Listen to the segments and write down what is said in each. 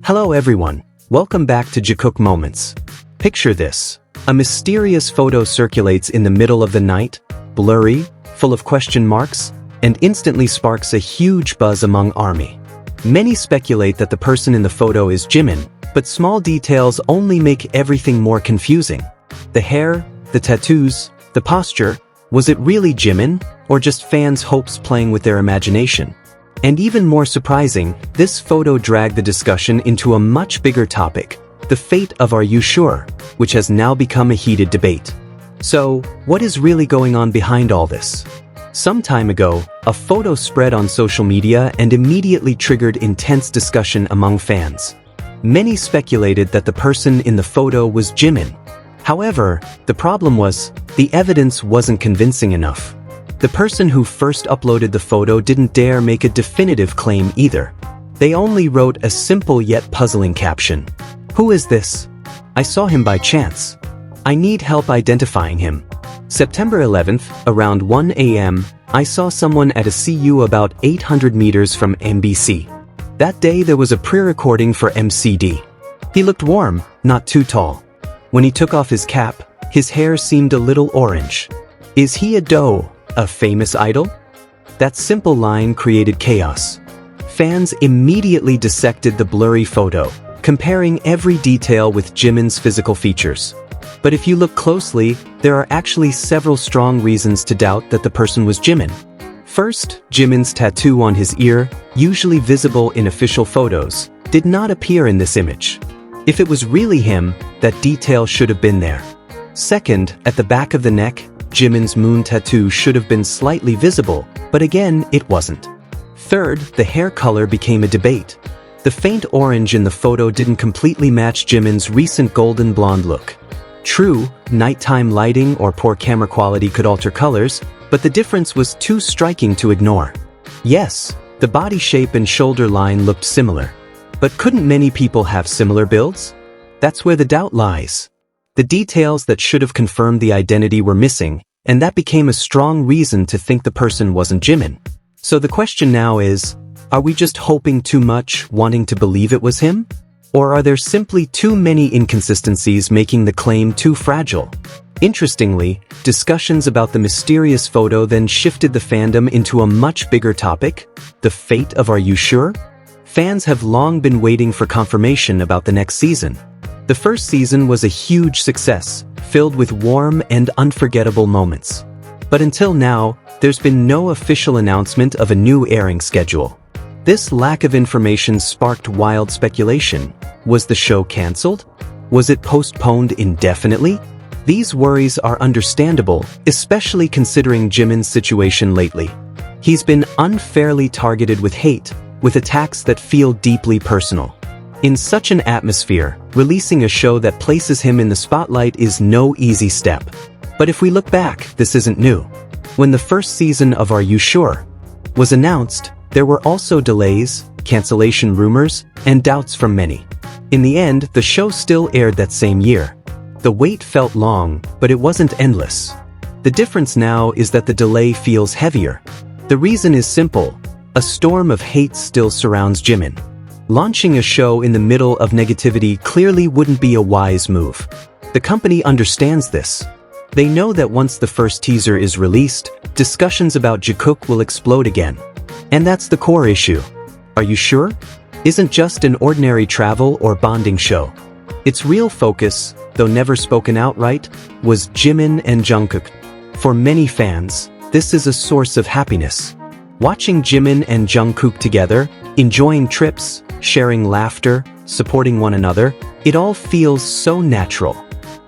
Hello everyone, welcome back to Jikook Moments. Picture this. A mysterious photo circulates in the middle of the night, blurry, full of question marks, and instantly sparks a huge buzz among ARMY. Many speculate that the person in the photo is Jimin, but small details only make everything more confusing. The hair, the tattoos, the posture, was it really Jimin, or just fans' hopes playing with their imagination? And even more surprising, this photo dragged the discussion into a much bigger topic, the fate of Are You Sure?, which has now become a heated debate. So, what is really going on behind all this? Some time ago, a photo spread on social media and immediately triggered intense discussion among fans. Many speculated that the person in the photo was Jimin. However, the problem was, the evidence wasn't convincing enough. The person who first uploaded the photo didn't dare make a definitive claim either. They only wrote a simple yet puzzling caption. "Who is this? I saw him by chance. I need help identifying him. September 11th, around 1 a.m., I saw someone at a CU about 800 meters from MBC. That day there was a pre-recording for MCD. He looked warm, not too tall. When he took off his cap, his hair seemed a little orange. Is he a doe? A famous idol?" That simple line created chaos. Fans immediately dissected the blurry photo, comparing every detail with Jimin's physical features. But if you look closely, there are actually several strong reasons to doubt that the person was Jimin. First, Jimin's tattoo on his ear, usually visible in official photos, did not appear in this image. If it was really him, that detail should have been there. Second, at the back of the neck, Jimin's moon tattoo should have been slightly visible, but again, it wasn't. Third, the hair color became a debate. The faint orange in the photo didn't completely match Jimin's recent golden blonde look. True, nighttime lighting or poor camera quality could alter colors, but the difference was too striking to ignore. Yes, the body shape and shoulder line looked similar. But couldn't many people have similar builds? That's where the doubt lies. The details that should have confirmed the identity were missing, and that became a strong reason to think the person wasn't Jimin. So the question now is, are we just hoping too much, wanting to believe it was him? Or are there simply too many inconsistencies making the claim too fragile? Interestingly, discussions about the mysterious photo then shifted the fandom into a much bigger topic, the fate of Are You Sure? Fans have long been waiting for confirmation about the next season. The first season was a huge success, filled with warm and unforgettable moments. But until now, there's been no official announcement of a new airing schedule. This lack of information sparked wild speculation. Was the show cancelled? Was it postponed indefinitely? These worries are understandable, especially considering Jimin's situation lately. He's been unfairly targeted with hate, with attacks that feel deeply personal. In such an atmosphere, releasing a show that places him in the spotlight is no easy step. But if we look back, this isn't new. When the first season of Are You Sure? Was announced, there were also delays, cancellation rumors, and doubts from many. In the end, the show still aired that same year. The wait felt long, but it wasn't endless. The difference now is that the delay feels heavier. The reason is simple. A storm of hate still surrounds Jimin. Launching a show in the middle of negativity clearly wouldn't be a wise move. The company understands this. They know that once the first teaser is released, discussions about Jikook will explode again. And that's the core issue. Are You Sure? Isn't just an ordinary travel or bonding show. Its real focus, though never spoken outright, was Jimin and Jungkook. For many fans, this is a source of happiness. Watching Jimin and Jungkook together, enjoying trips, sharing laughter, supporting one another, it all feels so natural.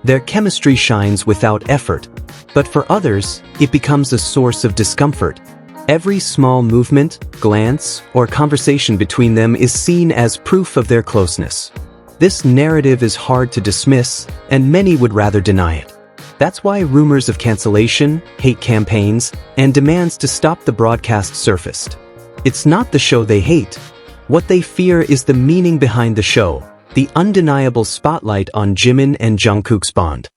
Their chemistry shines without effort. But for others, it becomes a source of discomfort. Every small movement, glance, or conversation between them is seen as proof of their closeness. This narrative is hard to dismiss, and many would rather deny it. That's why rumors of cancellation, hate campaigns, and demands to stop the broadcast surfaced. It's not the show they hate. What they fear is the meaning behind the show, the undeniable spotlight on Jimin and Jungkook's bond.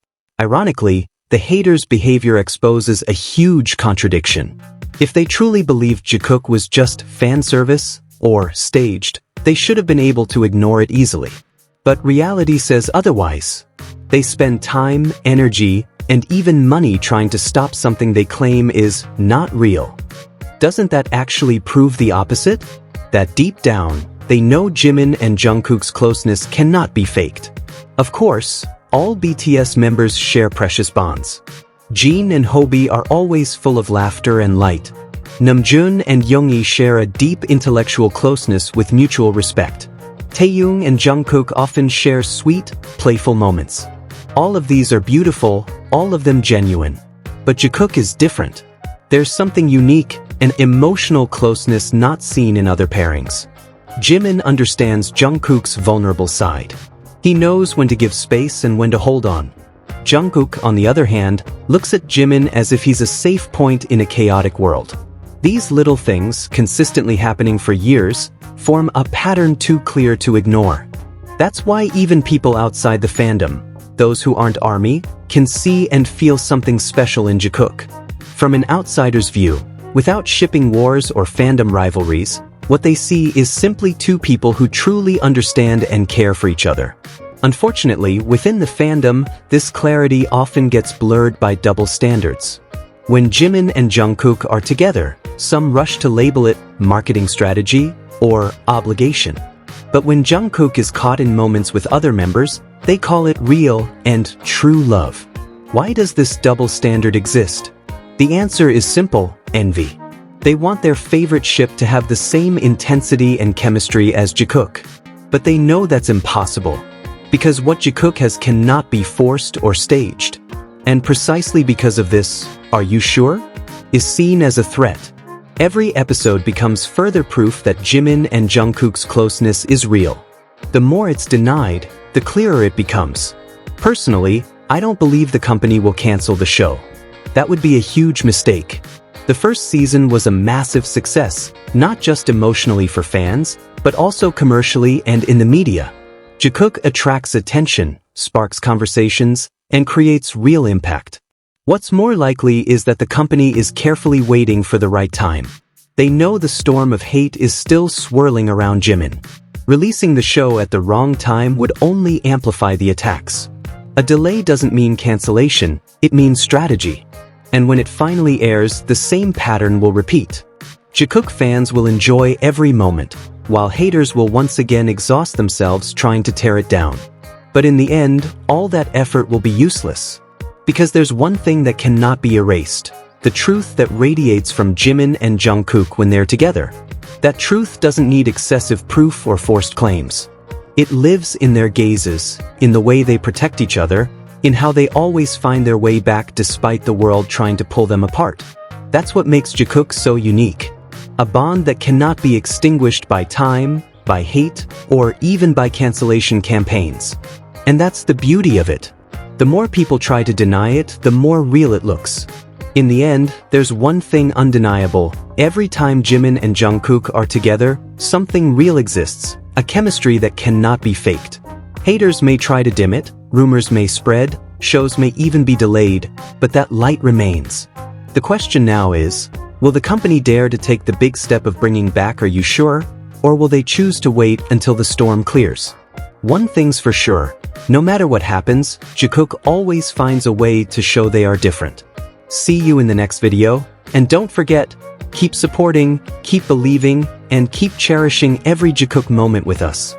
Ironically, the haters' behavior exposes a huge contradiction. If they truly believed Jikook was just fan service, or staged, They should have been able to ignore it easily. But reality says otherwise. They spend time, energy, and even money trying to stop something they claim is not real. Doesn't that actually prove the opposite? That deep down, they know Jimin and Jungkook's closeness cannot be faked. Of course, all BTS members share precious bonds. Jin and Hobi are always full of laughter and light. Namjoon and Yoongi share a deep intellectual closeness with mutual respect. Taehyung and Jungkook often share sweet, playful moments. All of these are beautiful, all of them genuine. But Jikook is different. There's something unique, an emotional closeness not seen in other pairings. Jimin understands Jungkook's vulnerable side. He knows when to give space and when to hold on. Jungkook, on the other hand, looks at Jimin as if he's a safe point in a chaotic world. These little things, consistently happening for years, form a pattern too clear to ignore. That's why even people outside the fandom, those who aren't ARMY, can see and feel something special in Jikook. From an outsider's view, without shipping wars or fandom rivalries, what they see is simply two people who truly understand and care for each other. Unfortunately, within the fandom, this clarity often gets blurred by double standards. When Jimin and Jungkook are together, some rush to label it marketing strategy or obligation. But when Jungkook is caught in moments with other members, they call it real and true love. Why does this double standard exist? The answer is simple: envy. They want their favorite ship to have the same intensity and chemistry as Jikook. But they know that's impossible, because what Jikook has cannot be forced or staged. And precisely because of this, "Are you sure?" is seen as a threat. Every episode becomes further proof that Jimin and Jungkook's closeness is real. The more it's denied, the clearer it becomes. Personally, I don't believe the company will cancel the show. That would be a huge mistake. The first season was a massive success, not just emotionally for fans, but also commercially and in the media. Jikook attracts attention, sparks conversations, and creates real impact. What's more likely is that the company is carefully waiting for the right time. They know the storm of hate is still swirling around Jimin. Releasing the show at the wrong time would only amplify the attacks. A delay doesn't mean cancellation, it means strategy. And when it finally airs, the same pattern will repeat. Jikook fans will enjoy every moment, while haters will once again exhaust themselves trying to tear it down. But in the end, all that effort will be useless. Because there's one thing that cannot be erased: the truth that radiates from Jimin and Jungkook when they're together. That truth doesn't need excessive proof or forced claims. It lives in their gazes, in the way they protect each other, in how they always find their way back despite the world trying to pull them apart. That's what makes Jikook so unique. A bond that cannot be extinguished by time, by hate, or even by cancellation campaigns. And that's the beauty of it. The more people try to deny it, the more real it looks. In the end, there's one thing undeniable: every time Jimin and Jungkook are together, something real exists, a chemistry that cannot be faked. Haters may try to dim it, rumors may spread, shows may even be delayed, but that light remains. The question now is, will the company dare to take the big step of bringing back "Are you sure?" Or will they choose to wait until the storm clears? One thing's for sure, no matter what happens, Jikook always finds a way to show they are different. See you in the next video, and don't forget, keep supporting, keep believing, and keep cherishing every Jikook moment with us.